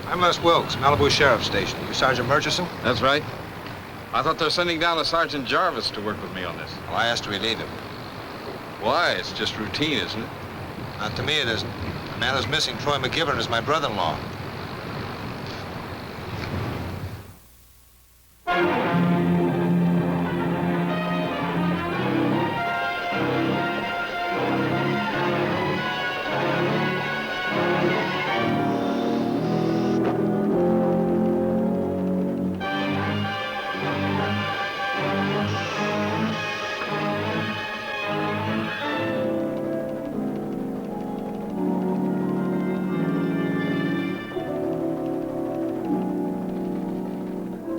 I'm Les Wilkes, Malibu Sheriff's Station. You Sergeant Murchison? That's right. I thought they're sending down a Sergeant Jarvis to work with me on this. Well, I asked to relieve him. Why? It's just routine, isn't it? Not to me, it isn't. The man who's missing, Troy McGivern, is my brother-in-law.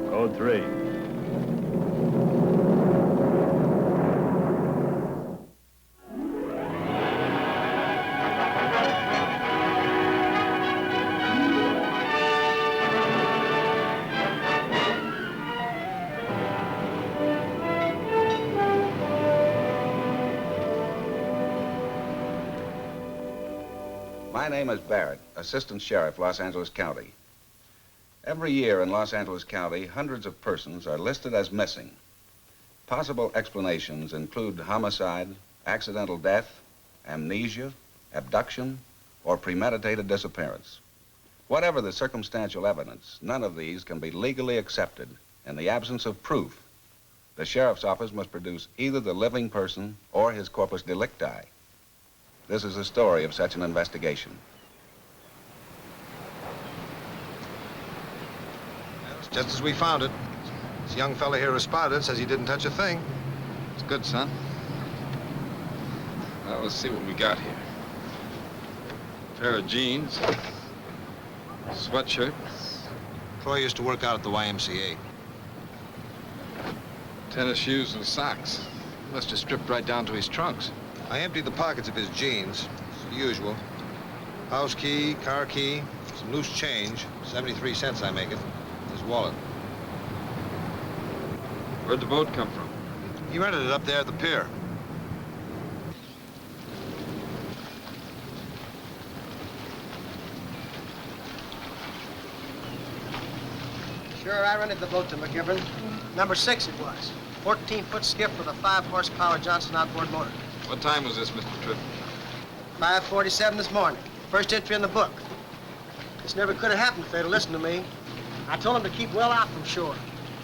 Code 3. My name is Barrett, Assistant Sheriff, Los Angeles County. Every year in Los Angeles County, hundreds of persons are listed as missing. Possible explanations include homicide, accidental death, amnesia, abduction, or premeditated disappearance. Whatever the circumstantial evidence, none of these can be legally accepted. In the absence of proof, the Sheriff's Office must produce either the living person or his corpus delicti. This is the story of such an investigation. It's just as we found it. This young fella here who spotted it says he didn't touch a thing. It's good, son. Well, let's see what we got here. Pair of jeans, sweatshirt. Troy used to work out at the YMCA. Tennis shoes and socks. Must have stripped right down to his trunks. I emptied the pockets of his jeans, as usual. House key, car key, some loose change, 73 cents I make it, his wallet. Where'd the boat come from? He rented it up there at the pier. Sure, I rented the boat to McGivern. Number 6 it was. 14-foot skiff with a 5-horsepower Johnson outboard motor. What time was this, Mr. Tripp? 5:47 this morning. First entry in the book. This never could have happened if they'd have listened to me. I told them to keep well out from shore.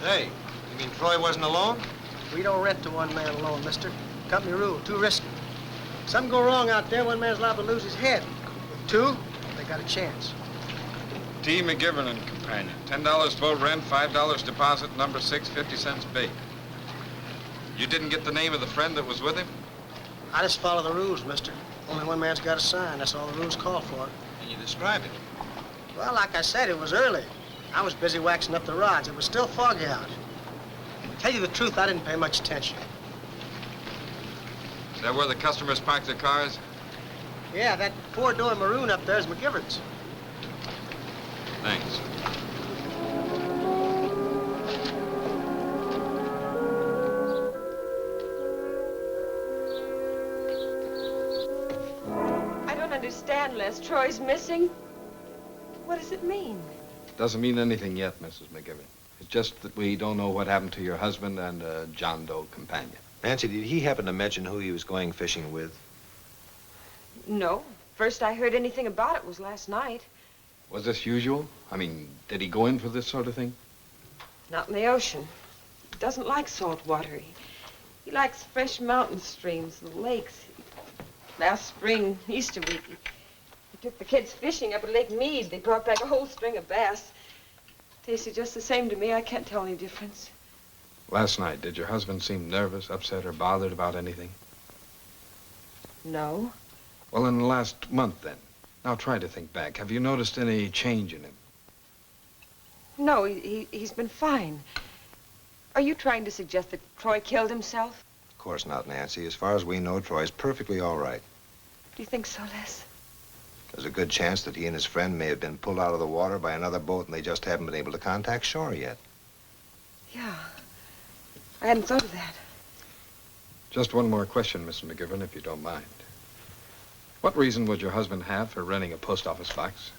Hey, you mean Troy wasn't alone? We don't rent to one man alone, mister. Company rule, too risky. Something go wrong out there, one man's liable to lose his head. With two, they got a chance. T. McGivern and companion. $10 boat rent, $5 deposit, number 6, 50 cents bait. You didn't get the name of the friend that was with him? I just follow the rules, mister. Only one man's got a sign. That's all the rules call for. Can you describe it? Well, like I said, it was early. I was busy waxing up the rods. It was still foggy out. To tell you the truth, I didn't pay much attention. Is that where the customers park their cars? Yeah, that four-door maroon up there is McGivern's. Thanks. I don't understand, Les. Troy's missing. What does it mean? Doesn't mean anything yet, Mrs. McGivern. It's just that we don't know what happened to your husband and a John Doe companion. Nancy, did he happen to mention who he was going fishing with? No. First I heard anything about it was last night. Was this usual? I mean, did he go in for this sort of thing? Not in the ocean. He doesn't like salt water. He likes fresh mountain streams and lakes. Last spring, Easter week, he took the kids fishing up at Lake Mead. They brought back a whole string of bass. Tasted just the same to me. I can't tell any difference. Last night, did your husband seem nervous, upset, or bothered about anything? No. Well, in the last month, then. Now, try to think back. Have you noticed any change in him? No, he's been fine. Are you trying to suggest that Troy killed himself? Of course not, Nancy. As far as we know, Troy's perfectly all right. Do you think so, Les? There's a good chance that he and his friend may have been pulled out of the water by another boat and they just haven't been able to contact shore yet. Yeah. I hadn't thought of that. Just one more question, Mr. McGivern, if you don't mind. What reason would your husband have for renting a post office box?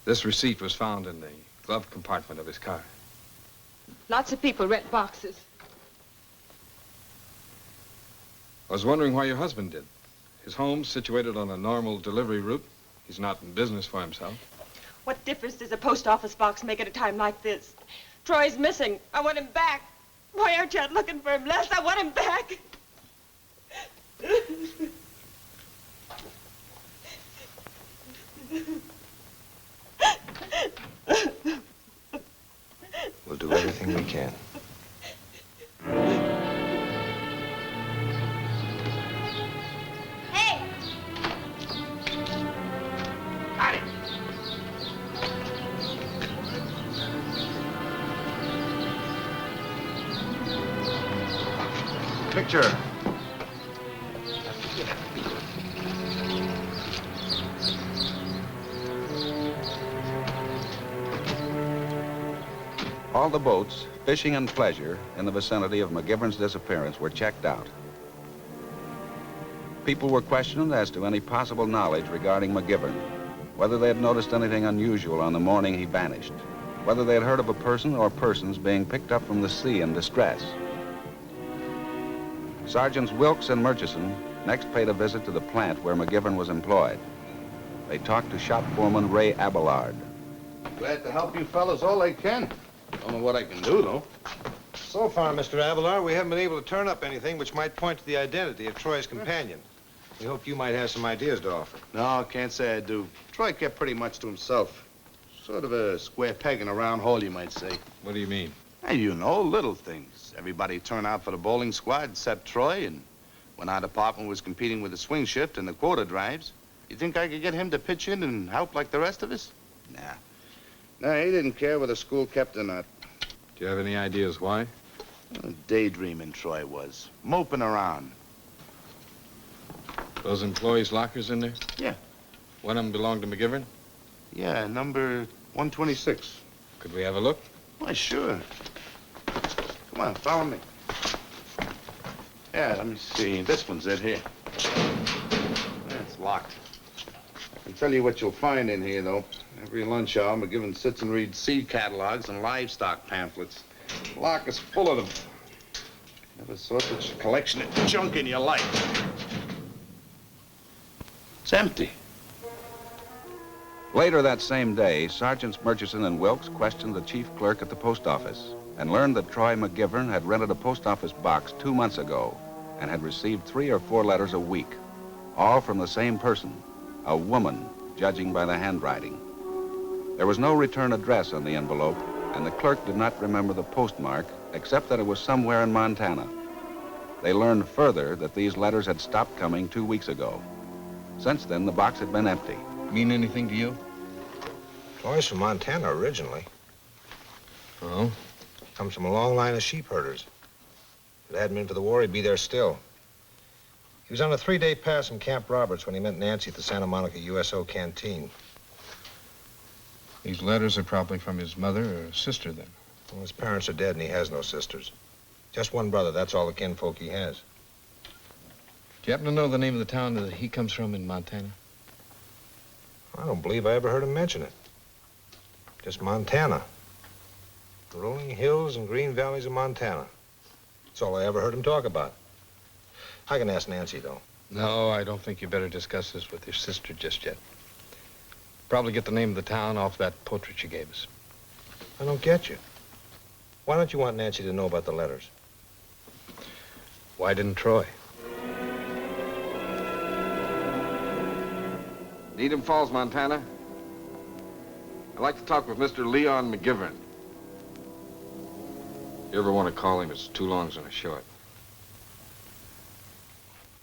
This receipt was found in the glove compartment of his car. Lots of people rent boxes. I was wondering why your husband did. His home's situated on a normal delivery route. He's not in business for himself. What difference does a post office box make at a time like this? Troy's missing. I want him back. Why aren't you out looking for him, Les? I want him back. We'll do everything we can. Hey! Got it. Picture. All the boats, fishing and pleasure, in the vicinity of McGivern's disappearance were checked out. People were questioned as to any possible knowledge regarding McGivern, whether they had noticed anything unusual on the morning he vanished, whether they had heard of a person or persons being picked up from the sea in distress. Sergeants Wilkes and Murchison next paid a visit to the plant where McGivern was employed. They talked to shop foreman Ray Abelard. Glad to help you fellas all I can. Don't know what I can do, though. So far, Mr. Abelard, we haven't been able to turn up anything which might point to the identity of Troy's companion. We hoped you might have some ideas to offer. No, I can't say I do. Troy kept pretty much to himself. Sort of a square peg in a round hole, you might say. What do you mean? And you know, little things. Everybody turned out for the bowling squad except Troy, and when our department was competing with the swing shift and the quarter drives, you think I could get him to pitch in and help like the rest of us? Nah. No, he didn't care whether school kept or not. Do you have any ideas why? Daydreaming, Troy was. Moping around. Those employees' lockers in there? Yeah. One of them belonged to McGivern? Yeah, number 126. Could we have a look? Why, sure. Come on, follow me. Yeah, let me see. This one's it here. It's locked. I can tell you what you'll find in here, though. Every lunch hour, McGivern sits and reads seed catalogs and livestock pamphlets. The lock is full of them. Never saw such a collection of junk in your life. It's empty. Later that same day, Sergeants Murchison and Wilkes questioned the chief clerk at the post office and learned that Troy McGivern had rented a post office box 2 months ago and had received 3 or 4 letters a week, all from the same person, a woman, judging by the handwriting. There was no return address on the envelope, and the clerk did not remember the postmark, except that it was somewhere in Montana. They learned further that these letters had stopped coming 2 weeks ago. Since then, the box had been empty. Mean anything to you? Troy's from Montana originally. Oh? Comes from a long line of sheep herders. If it hadn't been for the war, he'd be there still. He was on a 3-day pass from Camp Roberts when he met Nancy at the Santa Monica USO canteen. These letters are probably from his mother or sister, then. Well, his parents are dead and he has no sisters. Just one brother, that's all the kinfolk he has. Do you happen to know the name of the town that he comes from in Montana? I don't believe I ever heard him mention it. Just Montana. The rolling hills and green valleys of Montana. That's all I ever heard him talk about. I can ask Nancy, though. No, I don't think you better discuss this with your sister just yet. Probably get the name of the town off that portrait you gave us. I don't get you. Why don't you want Nancy to know about the letters? Why didn't Troy? Needham Falls, Montana. I'd like to talk with Mr. Leon McGivern. If you ever want to call him, it's 2 longs and a short.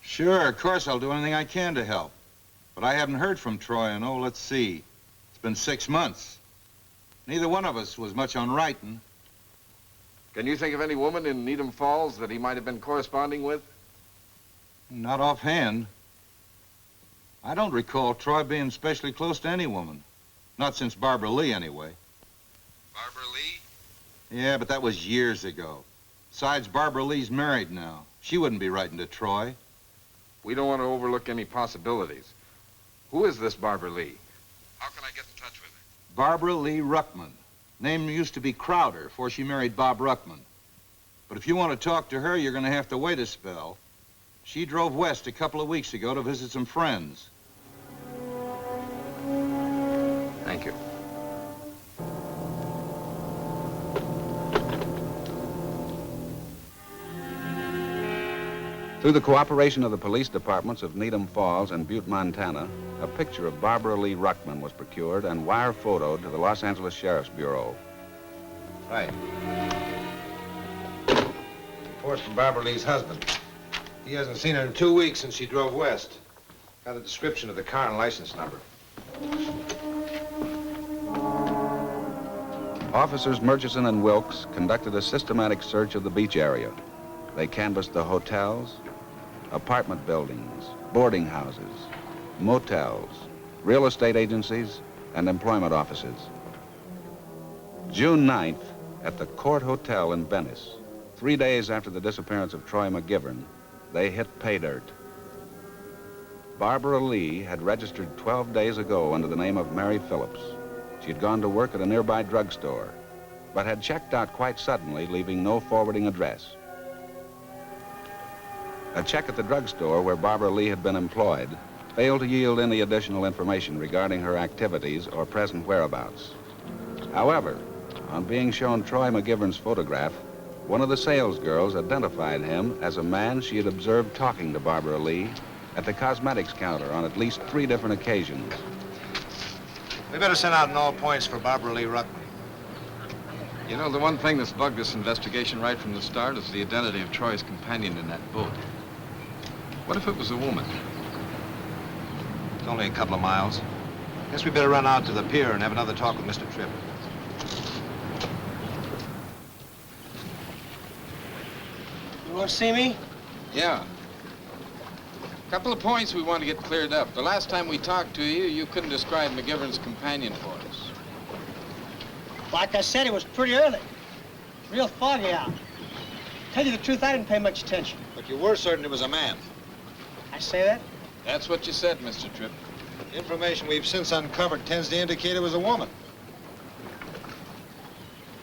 Sure, of course, I'll do anything I can to help. But I haven't heard from Troy in, let's see. It's been 6 months. Neither one of us was much on writing. Can you think of any woman in Needham Falls that he might have been corresponding with? Not offhand. I don't recall Troy being especially close to any woman. Not since Barbara Lee, anyway. Barbara Lee? Yeah, but that was years ago. Besides, Barbara Lee's married now. She wouldn't be writing to Troy. We don't want to overlook any possibilities. Who is this Barbara Lee? How can I get in touch with her? Barbara Lee Ruckman. Name used to be Crowder before she married Bob Ruckman. But if you want to talk to her, you're going to have to wait a spell. She drove west a couple of weeks ago to visit some friends. Thank you. Through the cooperation of the police departments of Needham Falls and Butte, Montana, a picture of Barbara Lee Ruckman was procured and wire photoed to the Los Angeles Sheriff's Bureau. Right. Report from Barbara Lee's husband. He hasn't seen her in 2 weeks since she drove west. Got a description of the car and license number. Officers Murchison and Wilkes conducted a systematic search of the beach area. They canvassed the hotels, apartment buildings, boarding houses, motels, real estate agencies, and employment offices. June 9th, at the Court Hotel in Venice, 3 days after the disappearance of Troy McGivern, they hit pay dirt. Barbara Lee had registered 12 days ago under the name of Mary Phillips. She had gone to work at a nearby drugstore, but had checked out quite suddenly, leaving no forwarding address. A check at the drugstore where Barbara Lee had been employed failed to yield any additional information regarding her activities or present whereabouts. However, on being shown Troy McGivern's photograph, one of the sales girls identified him as a man she had observed talking to Barbara Lee at the cosmetics counter on at least 3 different occasions. We better send out an all points for Barbara Lee Ruckman. You know, the one thing that's bugged this investigation right from the start is the identity of Troy's companion in that boat. What if it was a woman? It's only a couple of miles. Guess we better run out to the pier and have another talk with Mr. Tripp. You want to see me? Yeah. Couple of points we want to get cleared up. The last time we talked to you, you couldn't describe McGivern's companion for us. Like I said, it was pretty early. Real foggy out. Tell you the truth, I didn't pay much attention. But you were certain it was a man. I say that? That's what you said, Mr. Tripp. The information we've since uncovered tends to indicate it was a woman.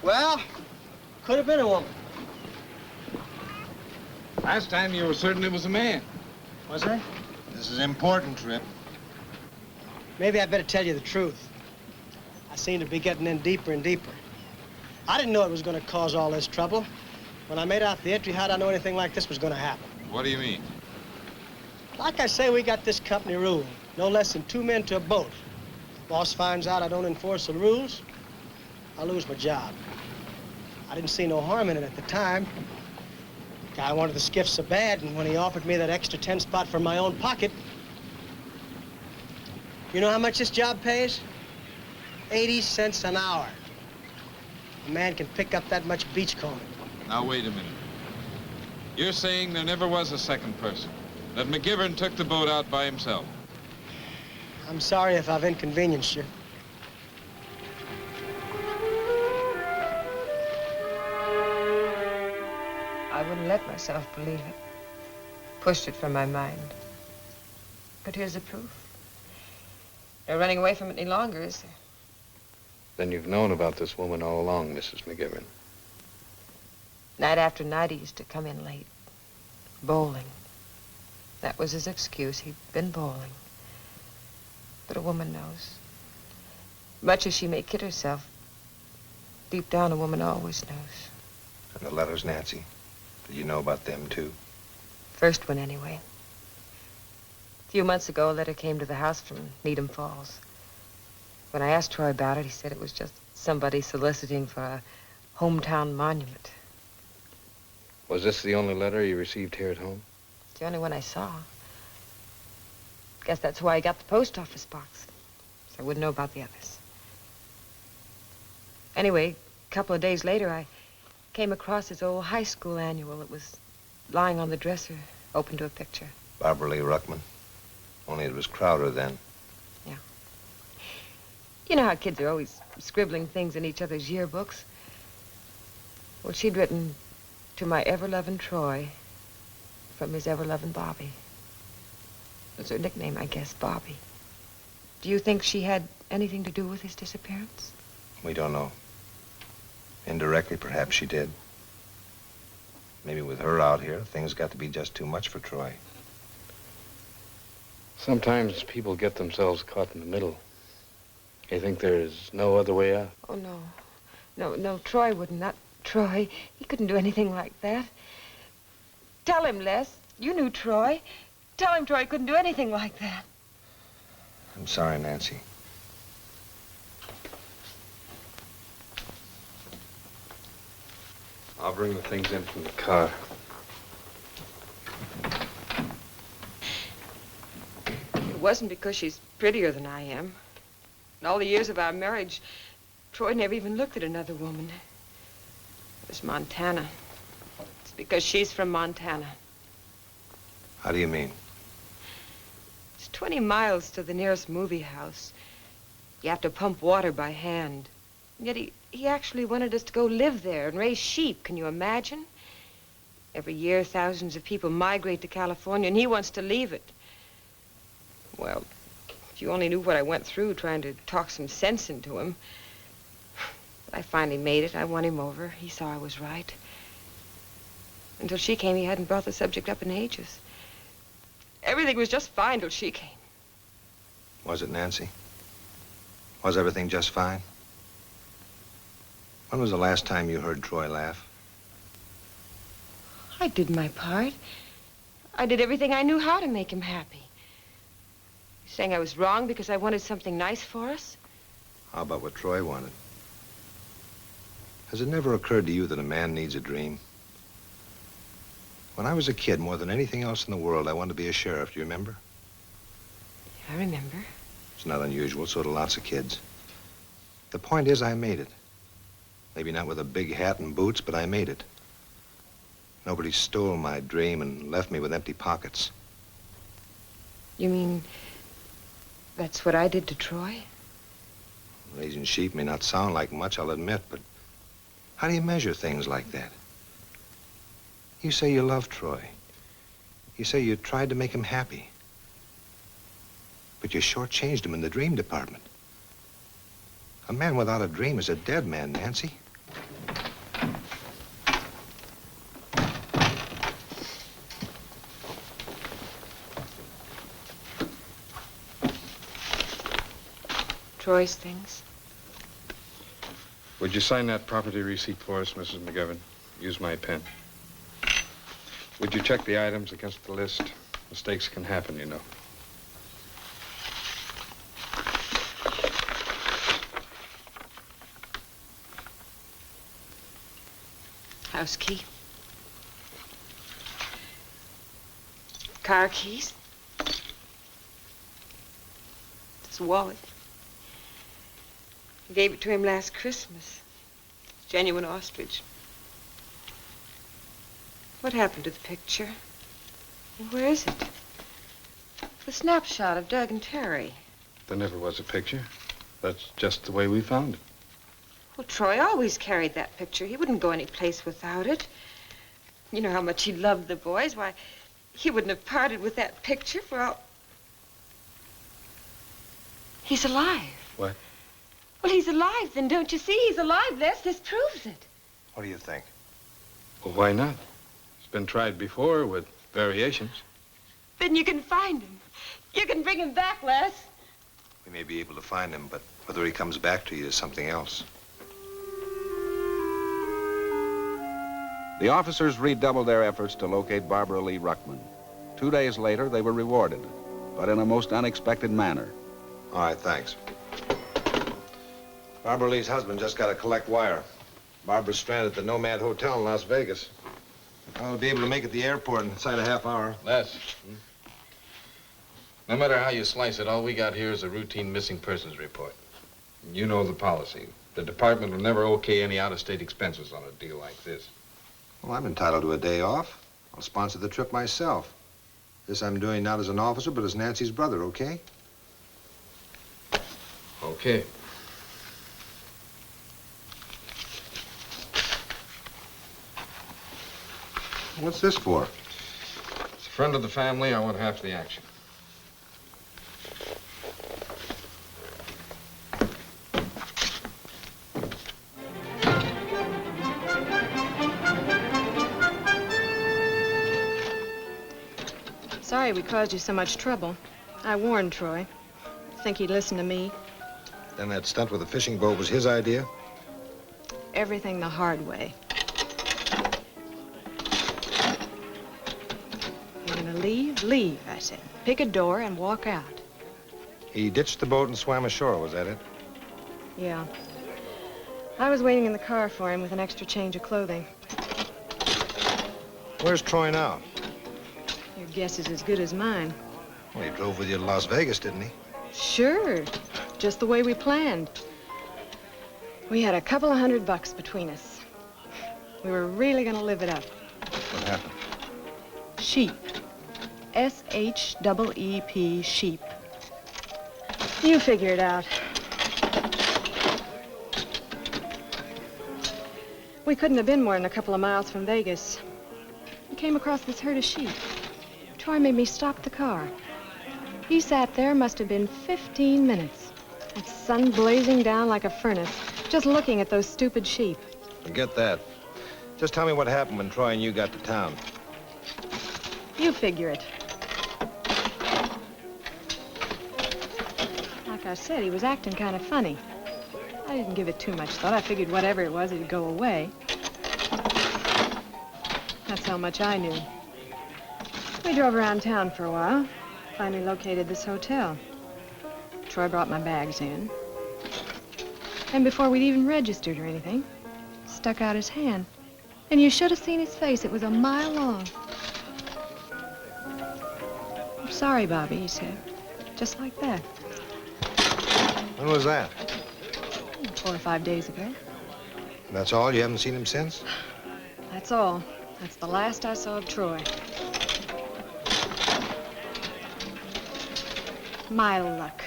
Well, could have been a woman. Last time you were certain it was a man. Was I? This is important, Tripp. Maybe I better tell you the truth. I seem to be getting in deeper and deeper. I didn't know it was going to cause all this trouble. When I made out the entry, how'd I know anything like this was going to happen? What do you mean? Like I say, we got this company rule. No less than 2 men to a boat. Boss finds out I don't enforce the rules, I'll lose my job. I didn't see no harm in it at the time. Guy wanted the skiff so bad, and when he offered me that extra 10 spot from my own pocket, you know how much this job pays? 80 cents an hour. A man can pick up that much beachcombing. Now, wait a minute. You're saying there never was a second person, that McGivern took the boat out by himself. I'm sorry if I've inconvenienced you. I wouldn't let myself believe it. Pushed it from my mind. But here's the proof. No running away from it any longer, is there? Then you've known about this woman all along, Mrs. McGivern. Night after night, he used to come in late. Bowling. That was his excuse. He'd been bowling. But a woman knows. Much as she may kid herself, deep down, a woman always knows. And the letters, Nancy? Did you know about them, too? First one, anyway. A few months ago, a letter came to the house from Needham Falls. When I asked Troy about it, he said it was just somebody soliciting for a hometown monument. Was this the only letter you received here at home? It's the only one I saw. Guess that's why I got the post office box. So I wouldn't know about the others. Anyway, a couple of days later, I came across his old high school annual. It was lying on the dresser, open to a picture. Barbara Lee Ruckman. Only it was Crowder then. Yeah. You know how kids are always scribbling things in each other's yearbooks? Well, she'd written, "To my ever-loving Troy, from his ever-loving Bobby." That's her nickname, I guess, Bobby. Do you think she had anything to do with his disappearance? We don't know. Indirectly, perhaps she did. Maybe with her out here, things got to be just too much for Troy. Sometimes people get themselves caught in the middle. You think there's no other way out? Oh, no. No, Troy wouldn't. Not Troy. He couldn't do anything like that. Tell him, Les. You knew Troy. Tell him Troy couldn't do anything like that. I'm sorry, Nancy. I'll bring the things in from the car. It wasn't because she's prettier than I am. In all the years of our marriage, Troy never even looked at another woman. It was Montana. It's because she's from Montana. How do you mean? It's 20 miles to the nearest movie house. You have to pump water by hand. And yet he actually wanted us to go live there and raise sheep. Can you imagine? Every year, thousands of people migrate to California, and he wants to leave it. Well, if you only knew what I went through trying to talk some sense into him. But I finally made it. I won him over. He saw I was right. Until she came, he hadn't brought the subject up in ages. Everything was just fine till she came. Was it, Nancy? Was everything just fine? When was the last time you heard Troy laugh? I did my part. I did everything I knew how to make him happy. You saying I was wrong because I wanted something nice for us? How about what Troy wanted? Has it never occurred to you that a man needs a dream? When I was a kid, more than anything else in the world, I wanted to be a sheriff. Do you remember? I remember. It's not unusual, so do lots of kids. The point is, I made it. Maybe not with a big hat and boots, but I made it. Nobody stole my dream and left me with empty pockets. You mean that's what I did to Troy? Raising sheep may not sound like much, I'll admit, but how do you measure things like that? You say you love Troy. You say you tried to make him happy. But you shortchanged him in the dream department. A man without a dream is a dead man, Nancy. Troy's things. Would you sign that property receipt for us, Mrs. McGovern? Use my pen. Would you check the items against the list? Mistakes can happen, you know. House key. Car keys. His wallet. I gave it to him last Christmas. Genuine ostrich. What happened to the picture? And where is it? The snapshot of Doug and Terry. There never was a picture. That's just the way we found it. Well, Troy always carried that picture. He wouldn't go any place without it. You know how much he loved the boys. Why, he wouldn't have parted with that picture for all... He's alive. What? Well, he's alive, then don't you see? He's alive, Les. This proves it. What do you think? Well, why not? It's been tried before with variations. Then you can find him. You can bring him back, Les. We may be able to find him, but whether he comes back to you is something else. The officers redoubled their efforts to locate Barbara Lee Ruckman. 2 days later, they were rewarded, but in a most unexpected manner. All right, thanks. Barbara Lee's husband just got a collect wire. Barbara's stranded at the Nomad Hotel in Las Vegas. I'll be able to make it to the airport inside a half hour. Les, no matter how you slice it, all we got here is a routine missing persons report. You know the policy. The department will never okay any out-of-state expenses on a deal like this. Well, I'm entitled to a day off. I'll sponsor the trip myself. This I'm doing not as an officer, but as Nancy's brother, okay? Okay. What's this for? As a friend of the family, I want half the action. sorry we caused you so much trouble. I warned Troy. Think he'd listen to me. Then that stunt with the fishing boat was his idea? Everything the hard way. You're gonna leave? Leave, I said. Pick a door and walk out. He ditched the boat and swam ashore, was that it? Yeah. I was waiting in the car for him with an extra change of clothing. Where's Troy now? Your guess is as good as mine. Well, he drove with you to Las Vegas, didn't he? Sure. Just the way we planned. We had a couple of $100 between us. We were really gonna live it up. What happened? Sheep. S-H-E-E-P, sheep. You figure it out. We couldn't have been more than a couple of miles from Vegas. We came across this herd of sheep. Troy made me stop the car. He sat there, must have been 15 minutes. The sun blazing down like a furnace, just looking at those stupid sheep. Forget that. Just tell me what happened when Troy and you got to town. You figure it. Like I said, he was acting kind of funny. I didn't give it too much thought. I figured whatever it was, it'd go away. That's how much I knew. We drove around town for a while. Finally located this hotel. Troy brought my bags in. And before we'd even registered or anything, stuck out his hand. And you should have seen his face. It was a mile long. I'm sorry, Bobby, he said. Just like that. When was that? 4 or 5 days ago. That's all? You haven't seen him since? That's all. That's the last I saw of Troy. My luck.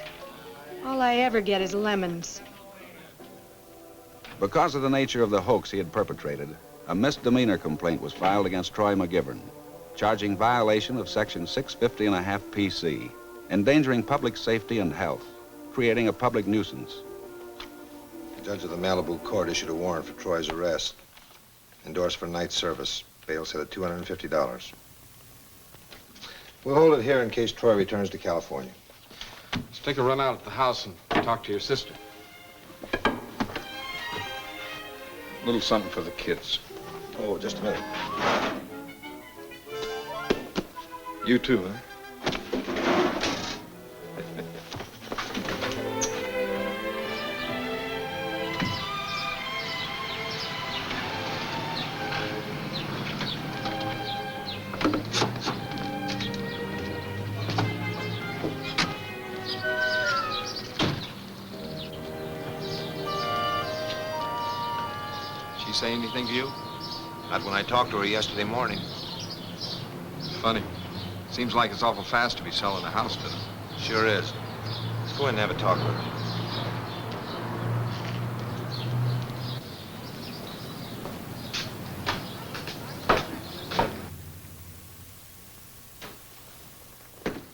All I ever get is lemons. Because of the nature of the hoax he had perpetrated, a misdemeanor complaint was filed against Troy McGivern, charging violation of Section 650.5 PC, endangering public safety and health, creating a public nuisance. The judge of the Malibu court issued a warrant for Troy's arrest. Endorsed for night service. Bail set at $250. We'll hold it here in case Troy returns to California. Let's take a run out at the house and talk to your sister. A little something for the kids. Oh, just a minute. You too, huh? Say anything to you? Not when I talked to her yesterday morning. Funny. Seems like it's awful fast to be selling a house to them. Sure is. Let's go in and have a talk with her.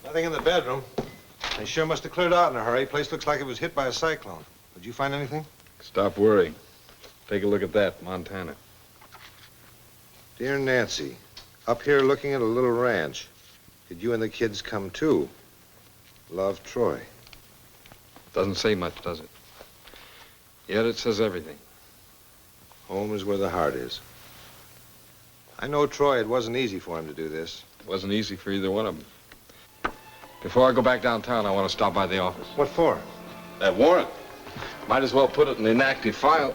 Nothing in the bedroom. They sure must have cleared out in a hurry. Place looks like it was hit by a cyclone. Did you find anything? Stop worrying. Take a look at that, Montana. Dear Nancy, up here looking at a little ranch. Could you and the kids come too? Love, Troy. Doesn't say much, does it? Yet it says everything. Home is where the heart is. I know, Troy, it wasn't easy for him to do this. It wasn't easy for either one of them. Before I go back downtown, I want to stop by the office. What for? That warrant. Might as well put it in the inactive file.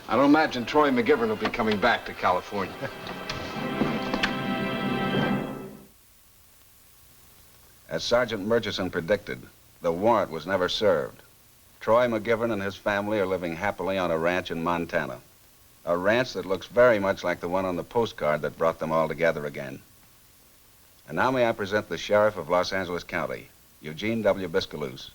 I don't imagine Troy McGivern will be coming back to California. As Sergeant Murchison predicted, the warrant was never served. Troy McGivern and his family are living happily on a ranch in Montana. A ranch that looks very much like the one on the postcard that brought them all together again. And now may I present the Sheriff of Los Angeles County, Eugene W. Biscaloose.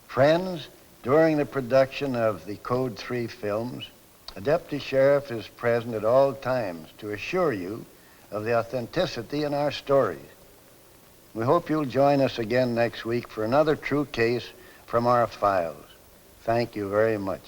Friends, during the production of the Code 3 films, a deputy sheriff is present at all times to assure you of the authenticity in our stories. We hope you'll join us again next week for another true case from our files. Thank you very much.